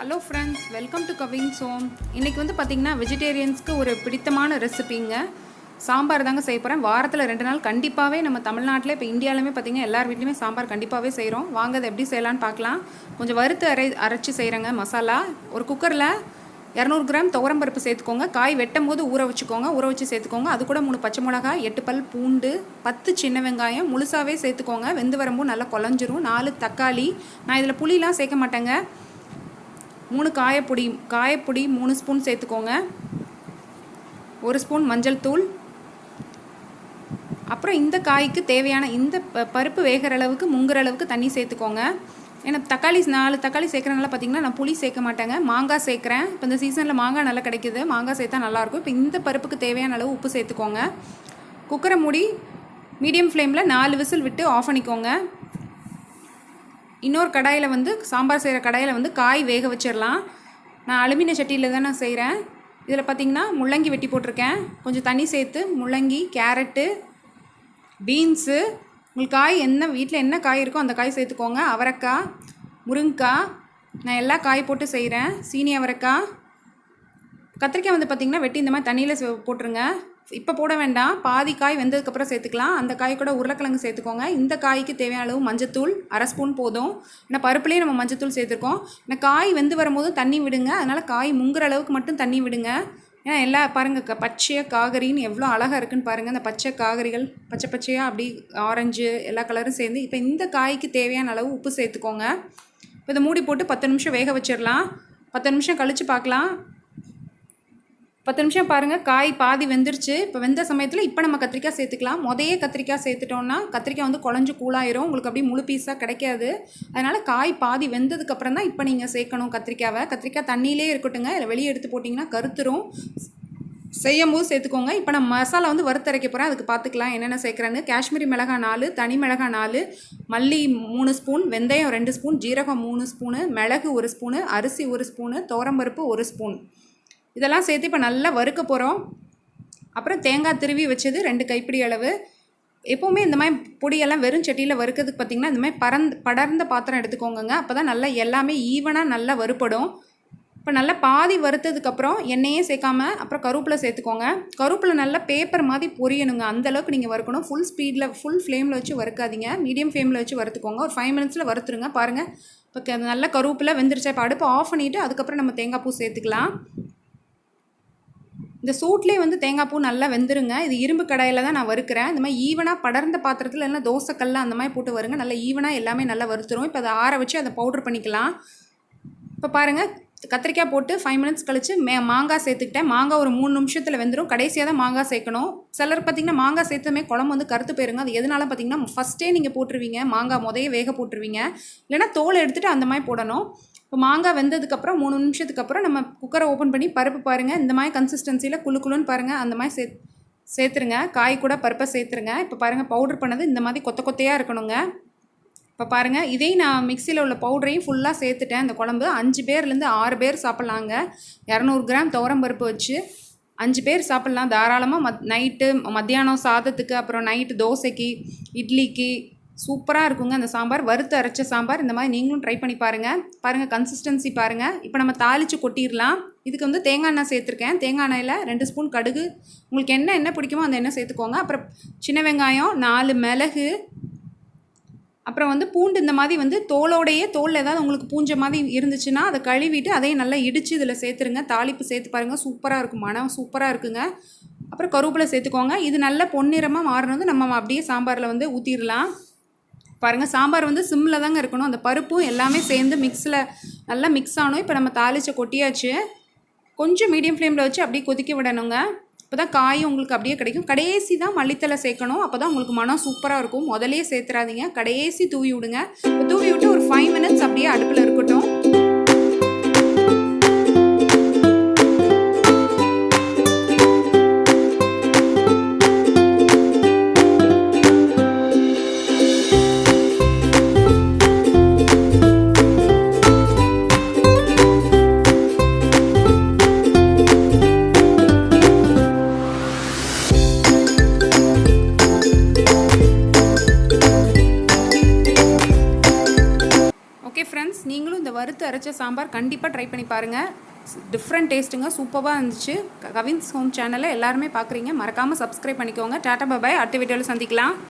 Hello friends, welcome to giving Som. இன்றைக்கி வந்து பார்த்திங்கன்னா வெஜிடேரியன்ஸ்க்கு ஒரு பிடித்தமான ரெசிபிங்க சாம்பார் தாங்க செய்ய போகிறேன். வாரத்தில் 2 நாள் கண்டிப்பாகவே நம்ம தமிழ்நாட்டில் இப்போ இந்தியாவிலுமே பார்த்திங்கன்னா எல்லார் வீட்லேயுமே சாம்பார் கண்டிப்பாகவே செய்கிறோம். வாங்க அதை எப்படி செய்யலான்னு பார்க்கலாம். கொஞ்சம் வறுத்து அரைச்சி செய்கிறேங்க மசாலா. ஒரு குக்கரில் 200 கிராம் துவரம்பருப்பு சேர்த்துக்கோங்க. காய் வெட்டும் போது ஊற வச்சுக்கோங்க, ஊற வச்சு சேர்த்துக்கோங்க. அது கூட 3 பச்சை மிளகாய், 8 பல் பூண்டு, 10 சின்ன வெங்காயம் முழுசாகவே சேர்த்துக்கோங்க. வெந்து வரும்போது நல்லா குழஞ்சிரும். 4 தக்காளி. நான் இதில் புளிலாம் சேர்க்க மாட்டேங்க. 3 காயப்பொடி 3 ஸ்பூன் சேர்த்துக்கோங்க. 1 ஸ்பூன் மஞ்சள் தூள். அப்புறம் இந்த காய்க்கு தேவையான இந்த பருப்பு வேகிற அளவுக்கு முங்குற அளவுக்கு தண்ணி சேர்த்துக்கோங்க. ஏன்னா 4 தக்காளி சேர்க்குறனால பார்த்திங்கன்னா நான் புளி சேர்க்க மாட்டேங்க, மாங்காய் சேர்க்குறேன். இப்போ இந்த சீசனில் மாங்காய் நல்லா கிடைக்கிது, மாங்காய் சேர்த்தா நல்லாயிருக்கும். இப்போ இந்த பருப்புக்கு தேவையான அளவு உப்பு சேர்த்துக்கோங்க. குக்கரை மூடி மீடியம் ஃப்ளேமில் 4 விசில் விட்டு ஆஃப் பண்ணிக்கோங்க. இன்னொரு கடாயில் வந்து சாம்பார் செய்கிற கடாயில் வந்து காய் வேக வச்சிடலாம். நான் அலுமினிய சட்டியில் தான் நான் செய்கிறேன். இதில் பார்த்திங்கன்னா முள்ளங்கி வெட்டி போட்டிருக்கேன். கொஞ்சம் தண்ணி சேர்த்து முள்ளங்கி, கேரட்டு, பீன்ஸு, உங்களுக்கு காய் வீட்டில் என்ன காய் இருக்கோ அந்த காய் சேர்த்துக்கோங்க. அவரைக்காய், முருங்கைக்காய், நான் எல்லா காய் போட்டு செய்கிறேன். சீனி அவரைக்காய், கத்திரிக்காய் வந்து பார்த்திங்கன்னா வெட்டி இந்த மாதிரி தண்ணியில் போட்டுருங்க. இப்போ போட வேண்டாம், பாதி காய் வெந்ததுக்கப்புறம் சேர்த்துக்கலாம். அந்த காய் கூட உருளைக்கிழங்கு சேர்த்துக்கோங்க. இந்த காய்க்கு தேவையான அளவு மஞ்சத்தூள் 1/2 ஸ்பூன் போதும். ஏன்னா பருப்புலேயே நம்ம மஞ்சத்தூள் சேர்த்துருக்கோம். ஏன்னா காய் வெந்து வரும்போது தண்ணி விடுங்க, அதனால் காய் முங்குற அளவுக்கு மட்டும் தண்ணி விடுங்க. ஏன்னா எல்லா பாருங்கள் பச்சையாக காகரின்னு எவ்வளோ அழகாக இருக்குன்னு பாருங்கள். அந்த பச்சை காகரிகள் பச்சையாக அப்படி ஆரஞ்சு எல்லா கலரும் சேர்ந்து. இப்போ இந்த காய்க்கு தேவையான அளவு உப்பு சேர்த்துக்கோங்க. இப்போ இதை மூடி போட்டு 10 நிமிஷம் வேக வச்சிடலாம். 10 நிமிஷம் கழித்து பார்க்கலாம். 10 நிமிஷம் பாருங்கள், காய் பாதி வெந்துருச்சு. இப்போ வெந்த சமயத்தில் இப்போ நம்ம கத்திரிக்காய் சேர்த்துக்கலாம். கத்திரிக்காய் சேர்த்துட்டோன்னா கத்திரிக்காய் வந்து குழஞ்சு கூலாயிரும், உங்களுக்கு அப்படியே முழு பீஸாக கிடைக்காது. அதனால் காய் பாதி வெந்ததுக்கப்புறம் தான் இப்போ நீங்கள் சேர்க்கணும் கத்திரிக்காவை. கத்திரிக்காய் தண்ணியிலே இருக்கட்டுங்க, இல்லை வெளியே எடுத்து போட்டிங்கன்னா கருத்துரும். செய்யும் போது சேர்த்துக்கோங்க. இப்போ நான் மசாலா வந்து வறுத்தரைக்க போகிறேன், அதுக்கு பார்த்துக்கலாம் என்னென்ன சேர்க்குறேன்னு. காஷ்மீரி மிளகாய் 4, தனி மிளகாய் 4, மல்லி 3 ஸ்பூன், வெந்தயம் 2 ஸ்பூன், ஜீரகம் 3 ஸ்பூனு, மிளகு 1 ஸ்பூனு, அரிசி 1 ஸ்பூனு, துவரம்பருப்பு 1 ஸ்பூன். இதெல்லாம் சேர்த்து இப்போ நல்லா வறுக்க போகிறோம். அப்புறம் தேங்காய் திருவி வச்சது 2 கைப்பிடி அளவு. எப்போவுமே இந்த மாதிரி பொடியெல்லாம் வெறும் சட்டியில் வறுக்கிறதுக்கு பார்த்திங்கன்னா இந்த மாதிரி படர்ந்த பாத்திரம் எடுத்துக்கோங்க. அப்போ தான் நல்லா எல்லாமே ஈவனாக நல்லா வறுப்படும். இப்போ நல்லா பாதி வறுத்ததுக்கப்புறம் எண்ணெயே சேர்க்காமல் அப்புறம் கருவேப்பிலை சேர்த்துக்கோங்க. கருவேப்பிலை நல்லா பேப்பர் மாதிரி பொரியணுங்க, அந்தளவுக்கு நீங்கள் வறுக்கணும். ஃபுல் ஃப்ளேமில் வச்சு வறுக்காதீங்க, மீடியம் ஃப்ளேமில் வச்சு வறுத்துக்கோங்க. ஒரு 5 மினிட்ஸில் வறுத்துருங்க. பாருங்கள் இப்போ நல்லா கருவேப்பிலை வெந்துருச்சா. இப்போ அடுப்பு ஆஃப் பண்ணிவிட்டு அதுக்கப்புறம் நம்ம தேங்காய் பூ சேர்த்துக்கலாம். இந்த சூட்லேயே வந்து தேங்காய் பூ நல்லா வெந்துருங்க. இது இரும்பு கடாயில் தான் நான் வறுக்கிறேன். இந்த மாதிரி ஈவனாக படர்ந்த பாத்திரத்தில் இல்லைன்னா தோசைக்கல்ல அந்த மாதிரி போட்டு வருங்க. நல்லா ஈவனாக எல்லாமே நல்லா வறுத்துரும். இப்போ அதை ஆற வச்சு அதை பவுடர் பண்ணிக்கலாம். இப்போ பாருங்கள், கத்திரிக்காய் போட்டு 5 மினிட்ஸ் கழித்து மாங்காய் சேர்த்துக்கிட்டேன். மாங்காய் ஒரு 3 நிமிஷத்தில் வெந்துடும். கடைசியாக தான் மாங்காய் சேர்க்கணும். சிலர் பார்த்திங்கன்னா மாங்காய் சேர்த்துமே குழம்பு வந்து கருத்து போயிருங்க. அது எதனால பார்த்திங்கன்னா ஃபஸ்ட்டே நீங்கள் போட்டுருவீங்க, மாங்காய் முதைய வேக போட்டுருவீங்க, இல்லைனா தோலை எடுத்துகிட்டு அந்த மாதிரி போடணும். இப்போ மாங்காய் வெந்ததுக்கப்புறம் 3 நிமிஷத்துக்கு அப்புறம் நம்ம குக்கரை ஓப்பன் பண்ணி பருப்பு பாருங்கள் இந்த மாதிரி கன்சிஸ்டன்சியில் குழுன்னு பாருங்கள், அந்த மாதிரி சேர்த்துருங்க. காய் கூட பருப்பை சேர்த்துருங்க. இப்போ பாருங்கள் பவுடர் பண்ணது இந்த மாதிரி கொத்தையாக இருக்கணுங்க. இப்போ பாருங்கள், இதையும் நான் மிக்சியில் உள்ள பவுடரையும் ஃபுல்லாக சேர்த்துட்டேன். இந்த குழம்பு 5 பேர்லேருந்து 6 பேர் சாப்பிட்லாங்க. 200 கிராம் துவரம் பருப்பு வச்சு 5 பேர் சாப்பிட்லாம் தாராளமாக. நைட்டு மத்தியானம் சாதத்துக்கு, அப்புறம் நைட்டு தோசைக்கு, இட்லிக்கு சூப்பராக இருக்குங்க அந்த சாம்பார். வறுத்து அரைச்ச சாம்பார். இந்த மாதிரி நீங்களும் ட்ரை பண்ணி பாருங்கள் கன்சிஸ்டன்சி பாருங்கள். இப்போ நம்ம தாளித்து கொட்டிடலாம். இதுக்கு வந்து தேங்காய் எண்ணெய் சேர்த்துருக்கேன். தேங்காய் எண்ணெயில் 2 ஸ்பூன் கடுகு, உங்களுக்கு என்ன பிடிக்குமோ அந்த எண்ணெய் சேர்த்துக்கோங்க. அப்புறம் சின்ன வெங்காயம், 4 மிளகு, அப்புறம் வந்து பூண்டு. இந்த மாதிரி வந்து தோலில் ஏதாவது உங்களுக்கு பூஞ்ச மாதிரி இருந்துச்சுன்னா அதை கழுவிட்டு அதையும் நல்லா இடித்து இதில் சேர்த்துருங்க. தாளிப்பு சேர்த்து பாருங்கள், சூப்பராக இருக்கும், மனம் சூப்பராக இருக்குங்க. அப்புறம் கருவேப்பிலை சேர்த்துக்கோங்க. இது நல்ல பொன்னிறமாக மாறினது நம்ம அப்படியே சாம்பாரில் வந்து ஊற்றிடலாம். பாருங்கள், சாம்பார் வந்து சிம்மில் தாங்க இருக்கணும். அந்த பருப்பும் எல்லாமே சேர்ந்து நல்லா மிக்ஸ் ஆகணும். இப்போ நம்ம தாளிச்ச கொட்டியாச்சு. கொஞ்சம் மீடியம் ஃப்ளேமில் வச்சு அப்படியே கொதிக்க விடணுங்க. இப்போ தான் காயும் உங்களுக்கு அப்படியே கிடைக்கும். கடைசி தான் மல்லித்தலை சேர்க்கணும், அப்போ தான் உங்களுக்கு மனம் சூப்பராக இருக்கும். முதலே சேர்த்துறாதீங்க, கடைசி தூவி விடுங்க. இப்போ தூவி விட்டு ஒரு 5 மினிட்ஸ் அப்படியே அடுப்பில் இருக்கட்டும். நீங்களும் இந்த வறுத்து அரைச்ச சாம்பார் கண்டிப்பாக ட்ரை பண்ணி பாருங்கள். டிஃப்ரெண்ட் டேஸ்ட்டுங்க, சூப்பராக இருந்துச்சு. கவின்ஸ் ஹோம் சேனலை எல்லாருமே பார்க்குறீங்க, மறக்காமல் சப்ஸ்கிரைப் பண்ணிக்கோங்க. டாடா பாய், அடுத்த வீடியோவில் சந்திக்கலாம்.